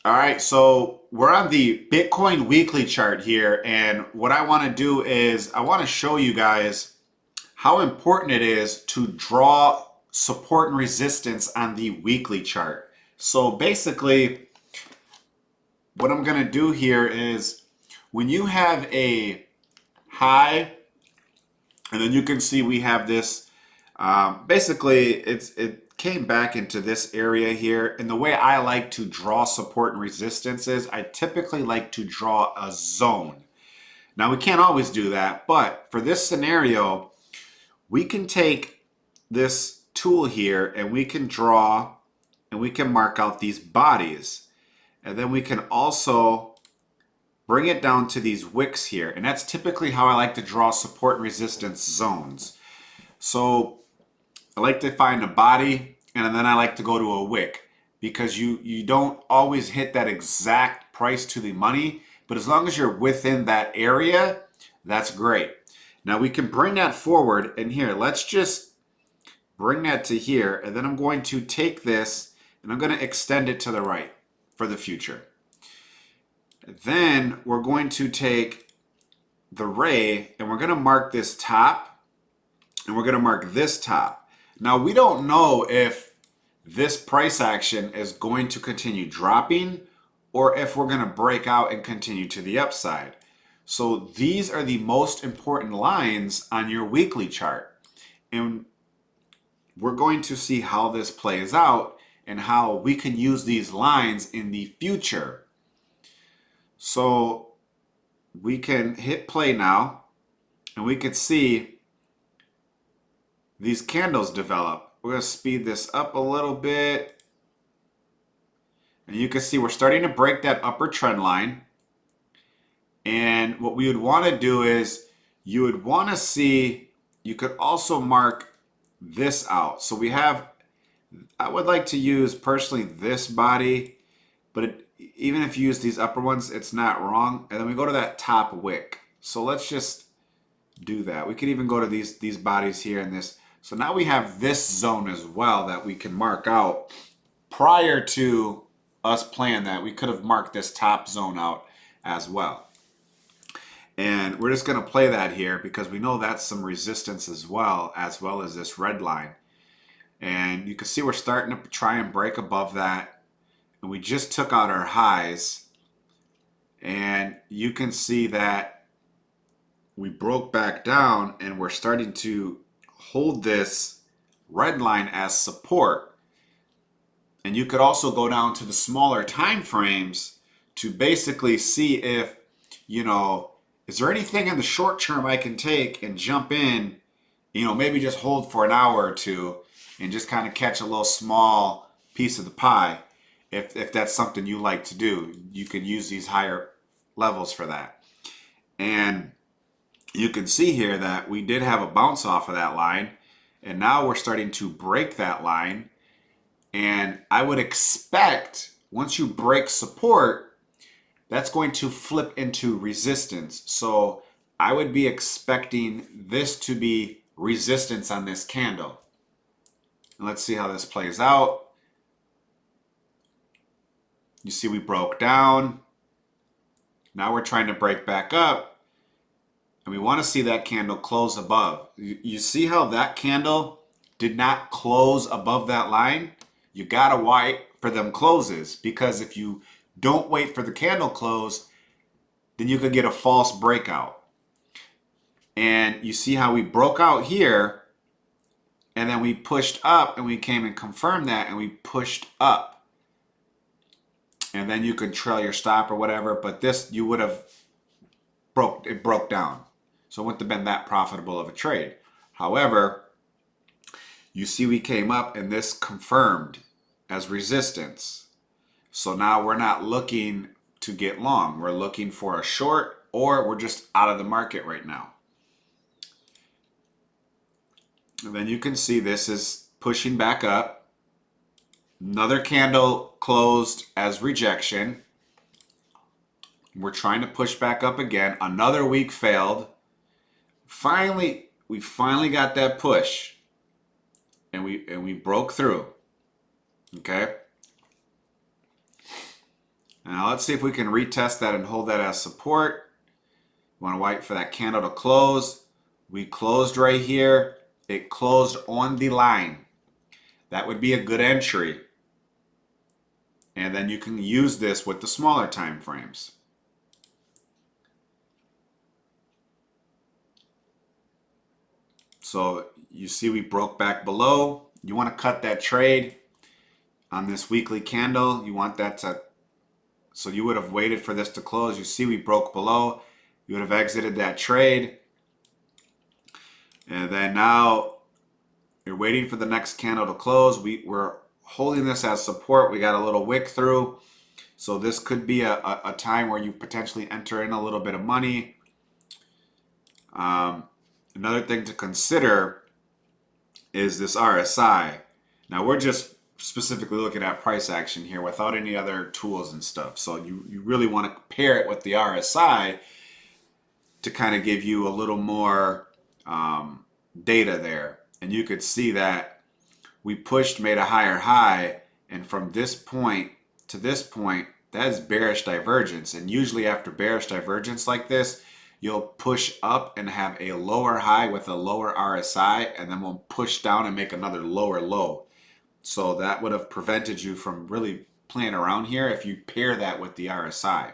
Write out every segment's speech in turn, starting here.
All right, so we're on the Bitcoin weekly chart here, and what I want to do is I want to show you guys how important it is to draw support and resistance on the weekly chart. So basically, what I'm going to do here is when you have a high, and then you can see we have this. Basically, it came back into this area here, and the way I like to draw support and resistance is I typically like to draw a zone. Now we can't always do that, but for this scenario, we can take this tool here and we can draw and we can mark out these bodies, and then we can also bring it down to these wicks here, and that's typically how I like to draw support and resistance zones. So I like to find a body, and then I like to go to a wick because you don't always hit that exact price to the money, but as long as you're within that area, that's great. Now we can bring that forward, and here, let's just bring that to here, and then I'm going to take this and I'm going to extend it to the right for the future. Then we're going to take the ray and we're going to mark this top and we're going to mark this top. Now we don't know if this price action is going to continue dropping or if we're going to break out and continue to the upside. So these are the most important lines on your weekly chart. And we're going to see how this plays out and how we can use these lines in the future. So we can hit play now and we can see these candles develop. We're going to speed this up a little bit. And you can see we're starting to break that upper trend line. And what we would want to do is you would want to see, you could also mark this out. So we have, I would like to use personally this body, but even if you use these upper ones, it's not wrong. And then we go to that top wick. So let's just do that. We could even go to these bodies here and this. So now we have this zone as well that we can mark out. Prior to us playing that, we could have marked this top zone out as well. And we're just going to play that here because we know that's some resistance as well as this red line. And you can see we're starting to try and break above that. And we just took out our highs. And you can see that we broke back down and we're starting to hold this red line as support. And you could also go down to the smaller time frames to basically see if, is there anything in the short term I can take and jump in, maybe just hold for an hour or two and just kind of catch a little small piece of the pie. If that's something you like to do, you can use these higher levels for that. And you can see here that we did have a bounce off of that line, and now we're starting to break that line. And I would expect once you break support, that's going to flip into resistance. So I would be expecting this to be resistance on this candle. And let's see how this plays out. You see we broke down. Now we're trying to break back up. And we want to see that candle close above. You see how that candle did not close above that line? You got to wait for them closes, because if you don't wait for the candle close, then you could get a false breakout. And you see how we broke out here, and then we pushed up and we came and confirmed that and we pushed up. And then you could trail your stop or whatever, but this you would have broke down. So it wouldn't have been that profitable of a trade. However, you see we came up and this confirmed as resistance. So now we're not looking to get long. We're looking for a short, or we're just out of the market right now. And then you can see this is pushing back up. Another candle closed as rejection. We're trying to push back up again. Another week failed. We finally got that push, and we broke through. Okay. Now let's see if we can retest that and hold that as support. You want to wait for that candle to close. We closed right here. It closed on the line. That would be a good entry. And then you can use this with the smaller time frames. So you see we broke back below. You want to cut that trade on this weekly candle. You want that to, so you would have waited for this to close. You see we broke below. You would have exited that trade. And then now you're waiting for the next candle to close. We're holding this as support. We got a little wick through. So this could be a time where you potentially enter in a little bit of money. Another thing to consider is this RSI. Now we're just specifically looking at price action here without any other tools and stuff. So you really want to pair it with the RSI to kind of give you a little more data there. And you could see that we pushed, made a higher high, and from this point to this point, that is bearish divergence. And usually after bearish divergence like this, you'll push up and have a lower high with a lower RSI, and then we'll push down and make another lower low. So that would have prevented you from really playing around here if you pair that with the RSI.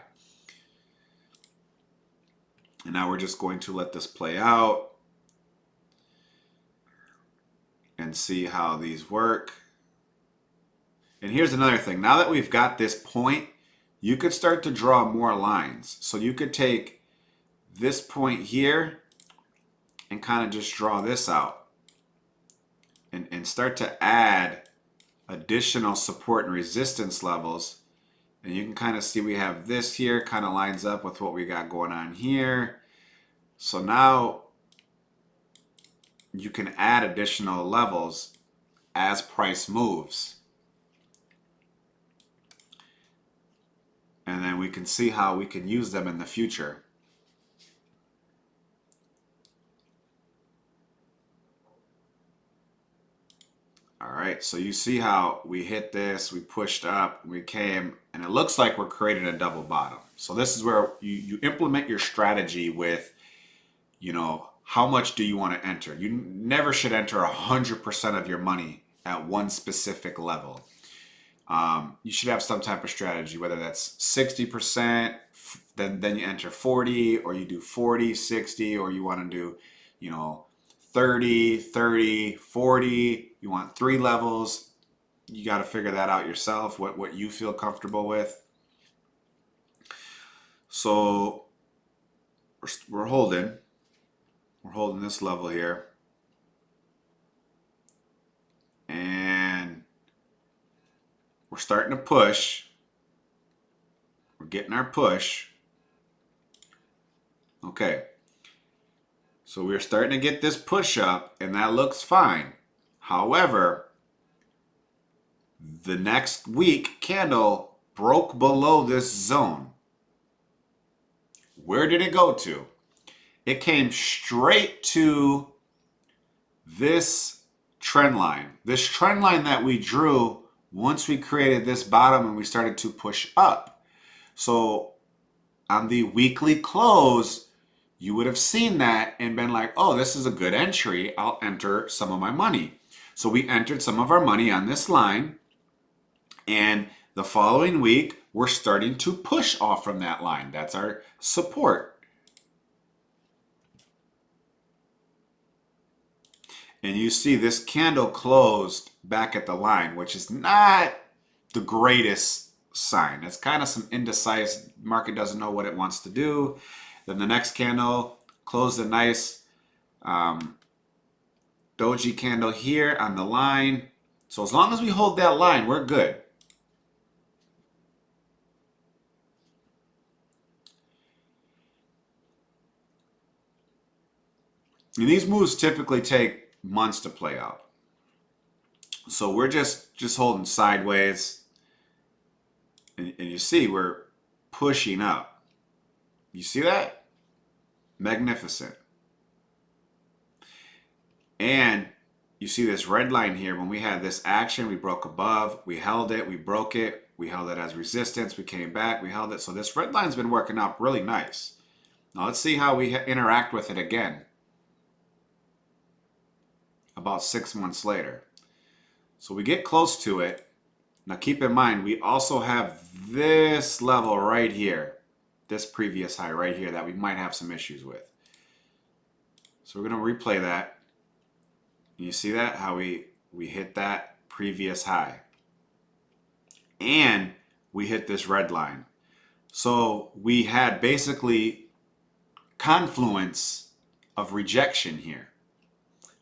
And now we're just going to let this play out and see how these work. And here's another thing. Now that we've got this point, you could start to draw more lines. So you could take this point here and kind of just draw this out and start to add additional support and resistance levels. And you can kind of see we have this here kind of lines up with what we got going on here. So now you can add additional levels as price moves. And then we can see how we can use them in the future. All right, so you see how we hit this, we pushed up, we came, and it looks like we're creating a double bottom. So this is where you implement your strategy with, you know, how much do you want to enter? You never should enter 100% of your money at one specific level. You should have some type of strategy, whether that's 60%, then you enter 40, or you do 40, 60, or you want to do, you know, 30, 30, 40. You want 3 levels. You got to figure that out yourself, what you feel comfortable with. So we're holding this level here. And we're starting to push. We're getting our push. Okay. So we're starting to get this push up, and that looks fine. However, the next week candle broke below this zone. Where did it go to? It came straight to this trend line. This trend line that we drew once we created this bottom and we started to push up. So on the weekly close, you would have seen that and been like, oh, this is a good entry. I'll enter some of my money. So we entered some of our money on this line. And the following week, we're starting to push off from that line. That's our support. And you see this candle closed back at the line, which is not the greatest sign. It's kind of some indecisive. Market doesn't know what it wants to do. Then the next candle closed a nice doji candle here on the line. So as long as we hold that line, we're good. And these moves typically take months to play out. So we're just holding sideways. And you see we're pushing up. You see that? Magnificent. And you see this red line here. When we had this action, we broke above, we held it, we broke it, we held it as resistance, we came back, we held it. So this red line's been working out really nice. Now let's see how we interact with it again about 6 months later. So we get close to it. Now keep in mind, we also have this level right here, this previous high right here that we might have some issues with. So we're going to replay that. You see that? How we hit that previous high. And we hit this red line. So we had basically confluence of rejection here.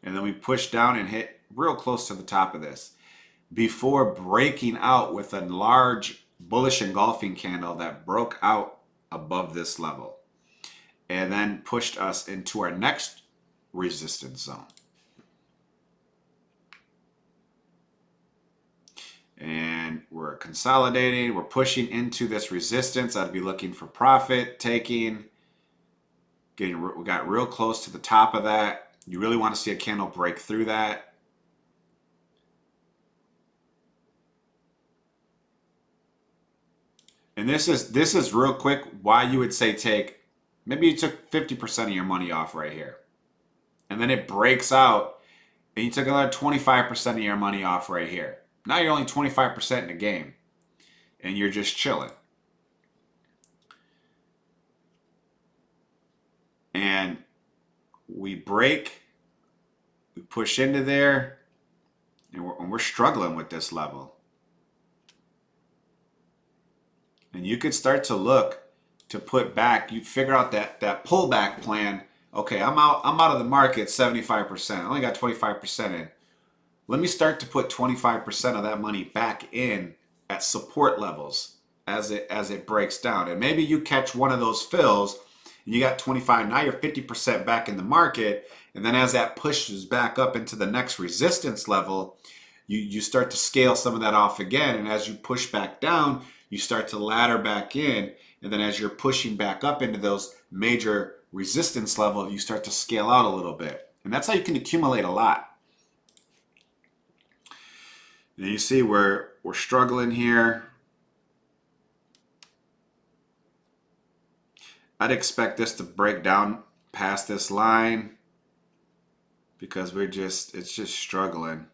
And then we pushed down and hit real close to the top of this before breaking out with a large bullish engulfing candle that broke out above this level and then pushed us into our next resistance zone. And we're consolidating, we're pushing into this resistance. I'd be looking for profit taking. We got real close to the top of that. You really want to see a candle break through that. And this is real quick why you would say take, maybe you took 50% of your money off right here. And then it breaks out and you took another 25% of your money off right here. Now you're only 25% in the game and you're just chilling. And we break, we push into there, and we're struggling with this level. And you could start to look to put back, you figure out that pullback plan. Okay, I'm out of the market 75%. I only got 25% in. Let me start to put 25% of that money back in at support levels as it breaks down. And maybe you catch one of those fills and you got 25, now you're 50% back in the market. And then as that pushes back up into the next resistance level, you start to scale some of that off again. And as you push back down, you start to ladder back in. And then as you're pushing back up into those major resistance level, you start to scale out a little bit. And that's how you can accumulate a lot. And you see we're struggling here. I'd expect this to break down past this line because it's just struggling.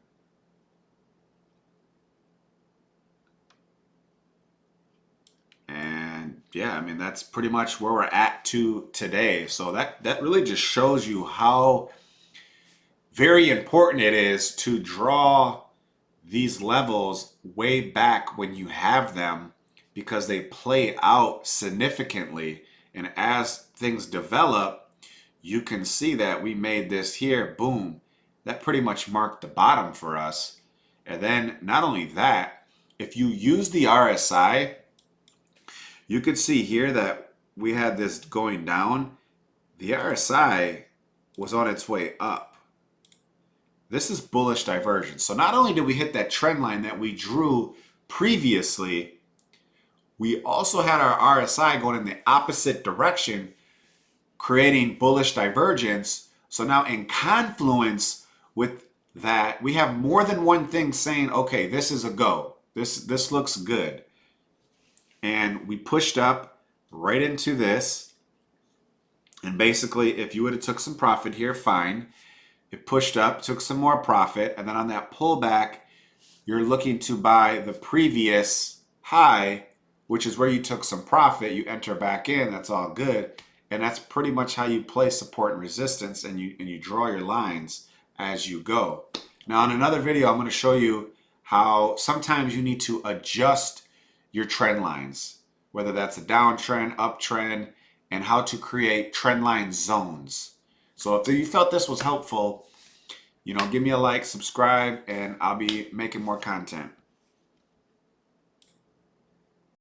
And yeah, I mean, that's pretty much where we're at today. So that really just shows you how very important it is to draw these levels way back when you have them, because they play out significantly. And as things develop, you can see that we made this here, boom, that pretty much marked the bottom for us. And then not only that, if you use the RSI, you could see here that we had this going down. The RSI was on its way up. This is bullish divergence. So not only did we hit that trend line that we drew previously, we also had our RSI going in the opposite direction, creating bullish divergence. So now in confluence with that, we have more than one thing saying, okay, this is a go. This looks good. And we pushed up right into this. And basically, if you would have took some profit here, fine. It pushed up, took some more profit. And then on that pullback, you're looking to buy the previous high, which is where you took some profit. You enter back in, that's all good. And that's pretty much how you play support and resistance, and you draw your lines as you go. Now in another video, I'm going to show you how sometimes you need to adjust your trend lines, whether that's a downtrend, uptrend, and how to create trend line zones. So if you felt this was helpful, give me a like, subscribe, and I'll be making more content.